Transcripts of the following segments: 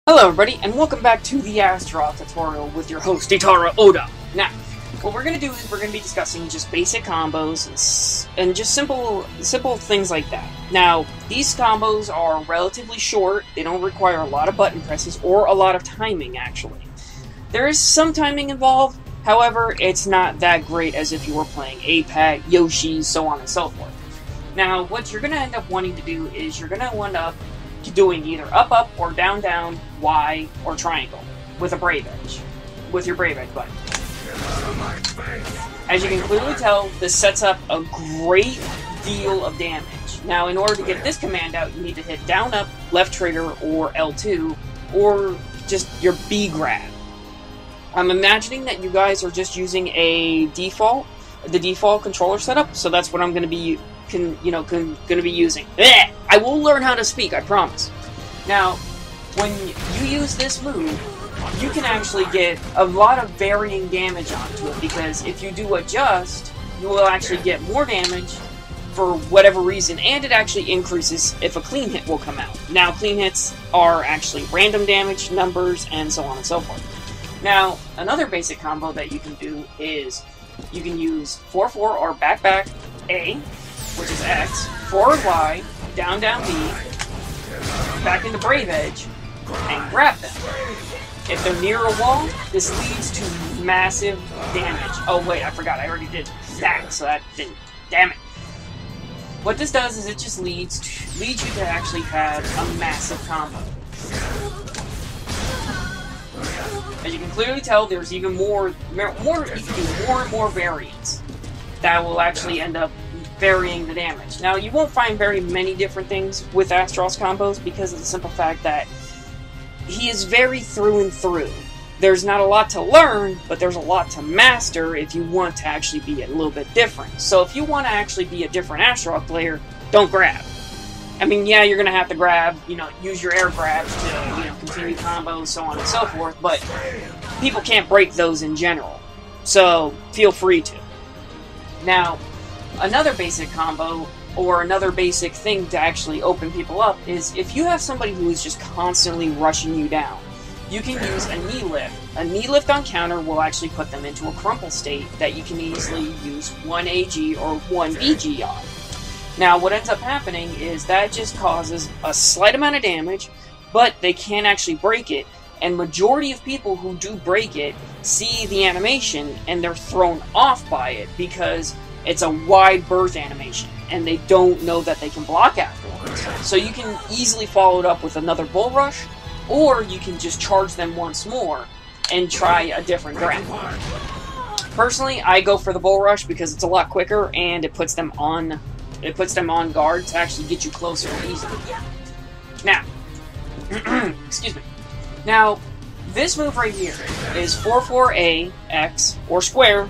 Hello everybody, and welcome back to the Astaroth tutorial with your host, Ittarra Oda. Now, what we're going to do is we're going to be discussing just basic combos and just simple things like that. Now, these combos are relatively short, they don't require a lot of button presses or a lot of timing, actually. There is some timing involved, however, it's not that great as if you were playing Apex, Yoshi, so on and so forth. Now, what you're going to end up wanting to do is you're going to end up doing either up, up, or down, down, Y, or triangle with a brave edge, with your brave edge button. As you can clearly tell, this sets up a great deal of damage. Now, in order to get this command out, you need to hit down, up, left trigger, or L2, or just your B grab. I'm imagining that you guys are just using the default controller setup, so that's what I'm going to be going to be using. Blech! I will learn how to speak, I promise. Now, when you use this move, you can actually get a lot of varying damage onto it, because if you do adjust, you will actually get more damage for whatever reason, and it actually increases if a clean hit will come out. Now, clean hits are actually random damage numbers, and so on and so forth. Now, another basic combo that you can do is you can use 4-4 or back A, which is X, forward Y, down B, back into Brave Edge, and grab them. If they're near a wall, this leads to massive damage. Oh wait, I forgot, I already did that, so that didn't. Damn it. What this does is it just leads you to actually have a massive combo. As you can clearly tell, there's even more you can do more and more variants that will actually end up varying the damage. Now, you won't find very many different things with Astaroth's combos because of the simple fact that he is very through and through. There's not a lot to learn, but there's a lot to master if you want to actually be a little bit different. So if you want to actually be a different Astaroth player, don't grab. I mean, yeah, you're going to have to grab, use your air grabs to, continue combos, so on and so forth, but people can't break those in general. So feel free to. Now, another basic combo, or another basic thing to actually open people up, is if you have somebody who is just constantly rushing you down, you can use a knee lift. A knee lift on counter will actually put them into a crumple state that you can easily use 1 AG or 1 BG on. Now, what ends up happening is that just causes a slight amount of damage, but they can't actually break it, and majority of people who do break it see the animation and they're thrown off by it because it's a wide berth animation, and they don't know that they can block afterwards. So you can easily follow it up with another bull rush, or you can just charge them once more and try a different grab. Personally, I go for the bull rush because it's a lot quicker and it puts them on guard to actually get you closer easily. Now, excuse me. Now, this move right here is 4-4-A, X, or square,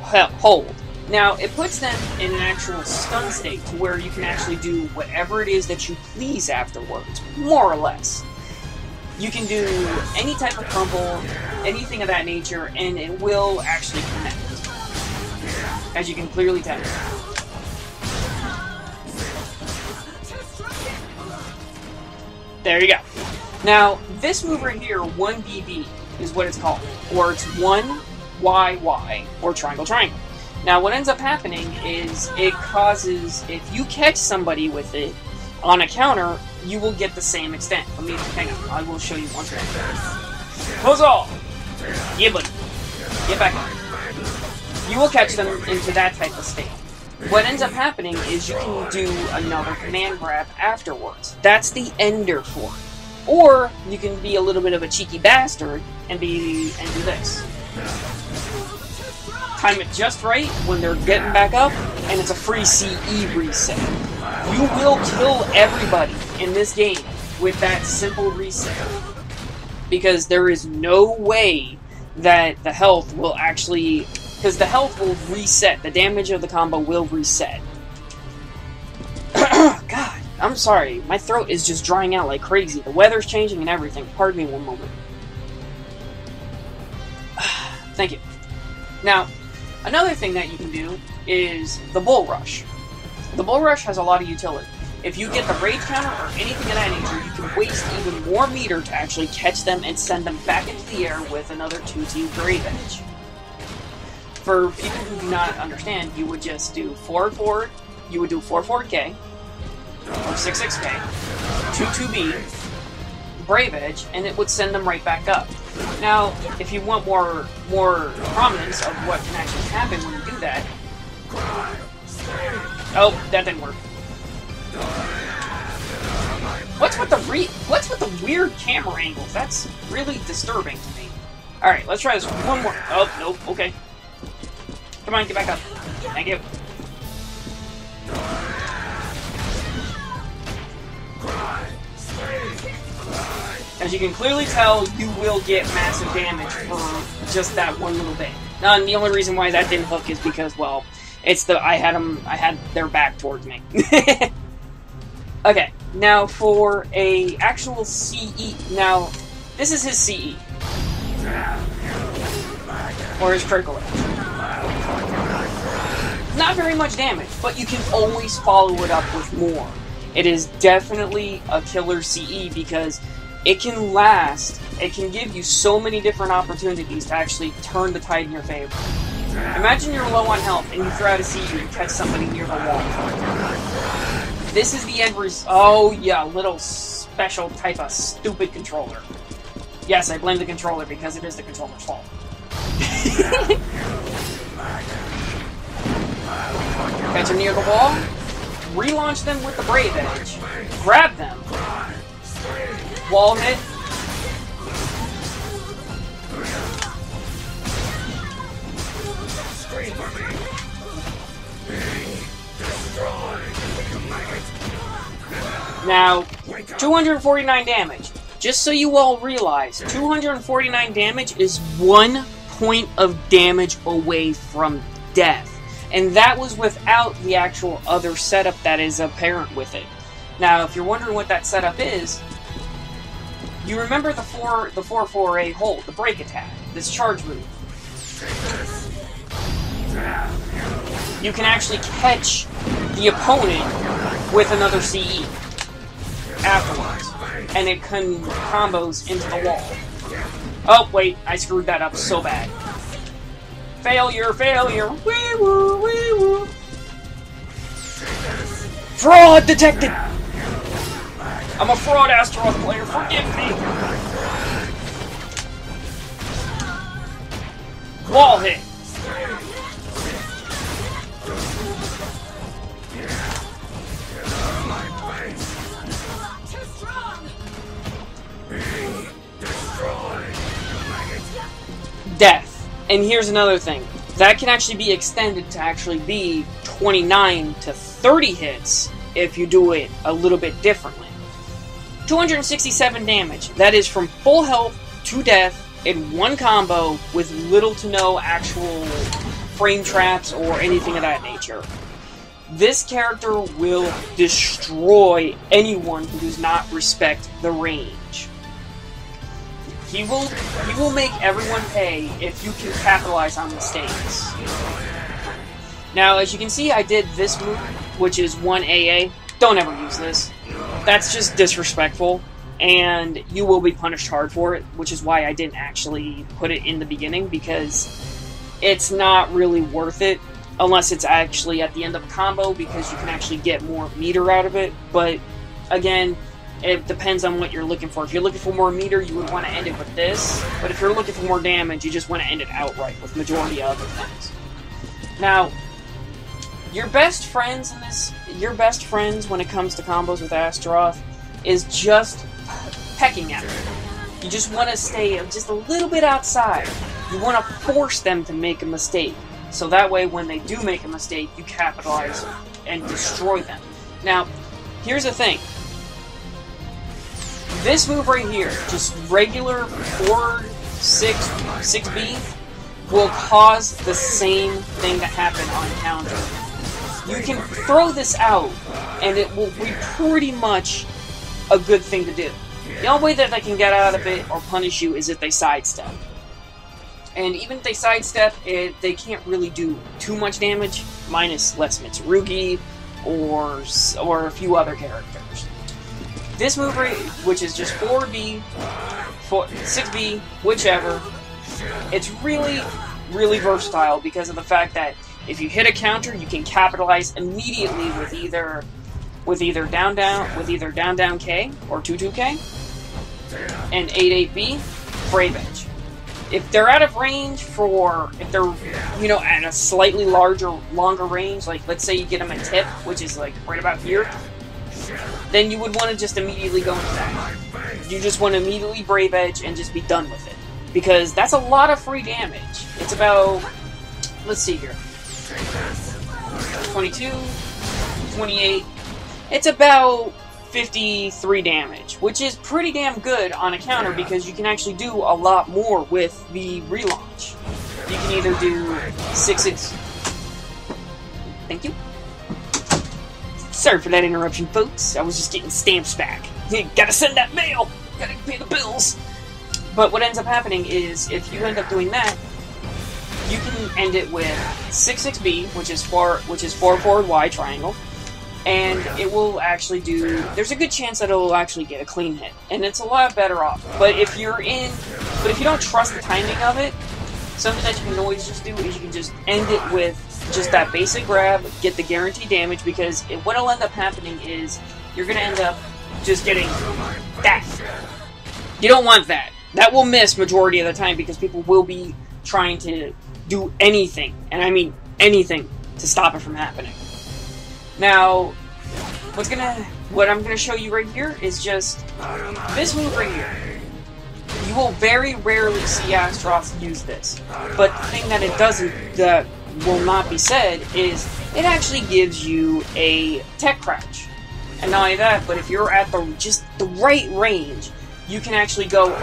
hold. Now, it puts them in an actual stun state to where you can actually do whatever it is that you please afterwards, more or less. You can do any type of crumple, anything of that nature, and it will actually connect, as you can clearly tell. There you go. Now, this move right here, 1BB, is what it's called, or it's 1YY, or triangle. Now, what ends up happening is it causes, if you catch somebody with it on a counter, you will get the same extent. Hang on, I will show you once more. Huzzah! Yeah, buddy. Get back up. You will catch them into that type of state. What ends up happening is you can do another command grab afterwards. That's the ender for it. Or you can be a little bit of a cheeky bastard and do this. Time it just right when they're getting back up, and it's a free CE reset. You will kill everybody in this game with that simple reset, because there is no way that the health will actually, because the health will reset, the damage of the combo will reset. God, I'm sorry, my throat is just drying out like crazy. The weather's changing and everything. Pardon me one moment. Thank you. Now, another thing that you can do is the bull rush. The bull rush has a lot of utility. if you get the rage counter or anything of that nature, you can waste even more meter to actually catch them and send them back into the air with another 2-2 Brave Edge. For people who do not understand, you would just do 4-4, you would do 4-4K, or 6-6K, 2-2B, Brave Edge, and it would send them right back up. Now, if you want more prominence of what can actually happen when you do that... Oh, that didn't work. What's with the weird camera angles? That's really disturbing to me. Alright, let's try this one more. Oh, nope, okay. Come on, get back up. Thank you. As you can clearly tell, you will get massive damage for just that one little bit. Now, and the only reason why that didn't hook is because, well, it's I had their back towards me. Okay, now for a actual CE. Now, this is his CE. Or his critical edge. Not very much damage, but you can always follow it up with more. It is definitely a killer CE because it can last, it can give you so many different opportunities to actually turn the tide in your favor. Imagine you're low on health and you throw out a CE and catch somebody near the wall. This is the end result. Oh yeah, little special type of stupid controller. Yes, I blame the controller because it is the controller's fault. Catch them near the wall, relaunch them with the Brave Edge, grab them, wall hit, now 249 damage. Just so you all realize, 249 damage is 1 point of damage away from death. And that was without the actual other setup that is apparent with it. Now, if you're wondering what that setup is, you remember the 4-4A hold, the break attack, this charge move. You can actually catch the opponent with another CE afterwards, and it can combos into the wall. Oh, wait, I screwed that up so bad. Failure, failure, wee-woo, wee-woo. Fraud detected! I'm a fraud Astaroth player, forgive me! Wall hit! Death. And here's another thing. That can actually be extended to actually be 29 to 30 hits if you do it a little bit differently. 267 damage. That is from full health to death in one combo with little to no actual frame traps or anything of that nature. This character will destroy anyone who does not respect the range. He will make everyone pay if you can capitalize on mistakes. Now, as you can see, I did this move, which is 1 AA. Don't ever use this. That's just disrespectful, and you will be punished hard for it, which is why I didn't actually put it in the beginning, because it's not really worth it, unless it's actually at the end of a combo, because you can actually get more meter out of it, but again, it depends on what you're looking for. If you're looking for more meter, you would want to end it with this. But if you're looking for more damage, you just want to end it outright with majority of other things. Now, your best friends in this, your best friends when it comes to combos with Astaroth is just pecking at them. You just want to stay just a little bit outside. You want to force them to make a mistake. So that way, when they do make a mistake, you capitalize and destroy them. Now, here's the thing. This move right here, just regular 4-6-6B, will cause the same thing to happen on counter. You can throw this out, and it will be pretty much a good thing to do. The only way that they can get out of it or punish you is if they sidestep. And even if they sidestep, they can't really do too much damage, minus less Mitsurugi, or a few other characters. This move rate, which is just 4B, 6B, whichever, it's really, really versatile because of the fact that if you hit a counter, you can capitalize immediately with either down down K or 2-2K, and 8-8B, Brave Edge. If they're out of range if they're, you know, at a slightly longer range, like let's say you get them at tip, which is like right about here, then you would want to just immediately go into that. You just want to immediately Brave Edge and just be done with it. Because that's a lot of free damage. It's about, let's see here, 22, 28, it's about 53 damage, which is pretty damn good on a counter because you can actually do a lot more with the relaunch. You can either do 6-6... Thank you. Sorry for that interruption, folks. I was just getting stamps back. Gotta send that mail! Gotta pay the bills! But what ends up happening is, if you end up doing that, you can end it with 6-6B, which is 4 forward Y triangle, and it will actually do, there's a good chance that it will actually get a clean hit, and it's a lot better off. But if you don't trust the timing of it, something that you can always just do is you can just end it with just that basic grab, get the guaranteed damage, because what'll end up happening is you're going to end up just getting that. You don't want that. That will miss majority of the time because people will be trying to do anything, and I mean anything, to stop it from happening. Now, what I'm gonna show you right here is just this move right here. You will very rarely see Astaroth use this, but the thing that it doesn't, that will not be said, is it actually gives you a tech crouch. And not only that, but if you're at just the right range, you can actually go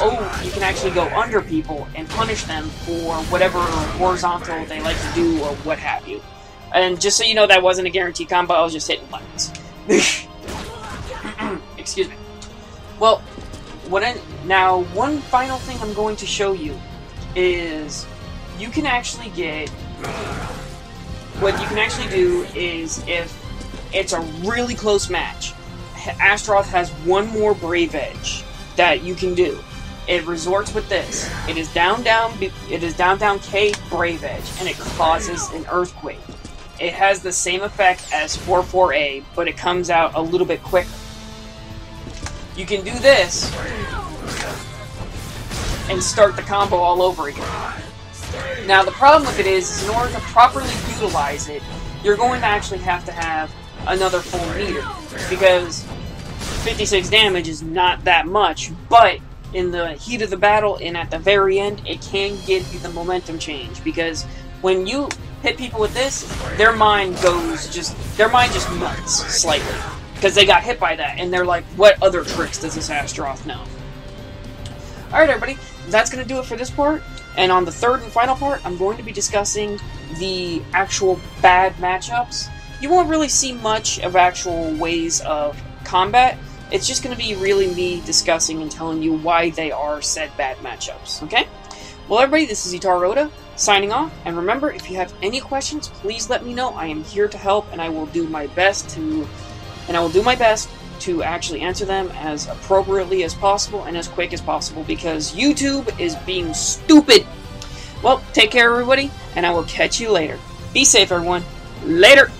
under people and punish them for whatever horizontal they like to do or what have you. And just so you know, that wasn't a guaranteed combo, I was just hitting buttons. Excuse me. Well, now one final thing I'm going to show you is you can actually get, what you can actually do is, if it's a really close match, Astaroth has one more Brave Edge that you can do. It resorts with this. It is down K Brave Edge, and it causes an earthquake. It has the same effect as 4-4A, but it comes out a little bit quicker. You can do this and start the combo all over again. Now the problem with it is in order to properly utilize it, you're going to actually have to have another full meter, because 56 damage is not that much, but in the heat of the battle and at the very end, it can give you the momentum change, because when you hit people with this, their mind just nuts slightly, because they got hit by that, and they're like, what other tricks does this Astaroth know? Alright everybody, that's going to do it for this part, and on the third and final part, I'm going to be discussing the actual bad matchups. You won't really see much of actual ways of combat. It's just going to be really me discussing and telling you why they are said bad matchups, okay? Well everybody, this is Ittarra signing off, and remember, if you have any questions, please let me know. I am here to help, and I will do my best to actually answer them as appropriately as possible and as quick as possible, because YouTube is being stupid. Well, take care everybody, and I will catch you later. Be safe everyone. Later!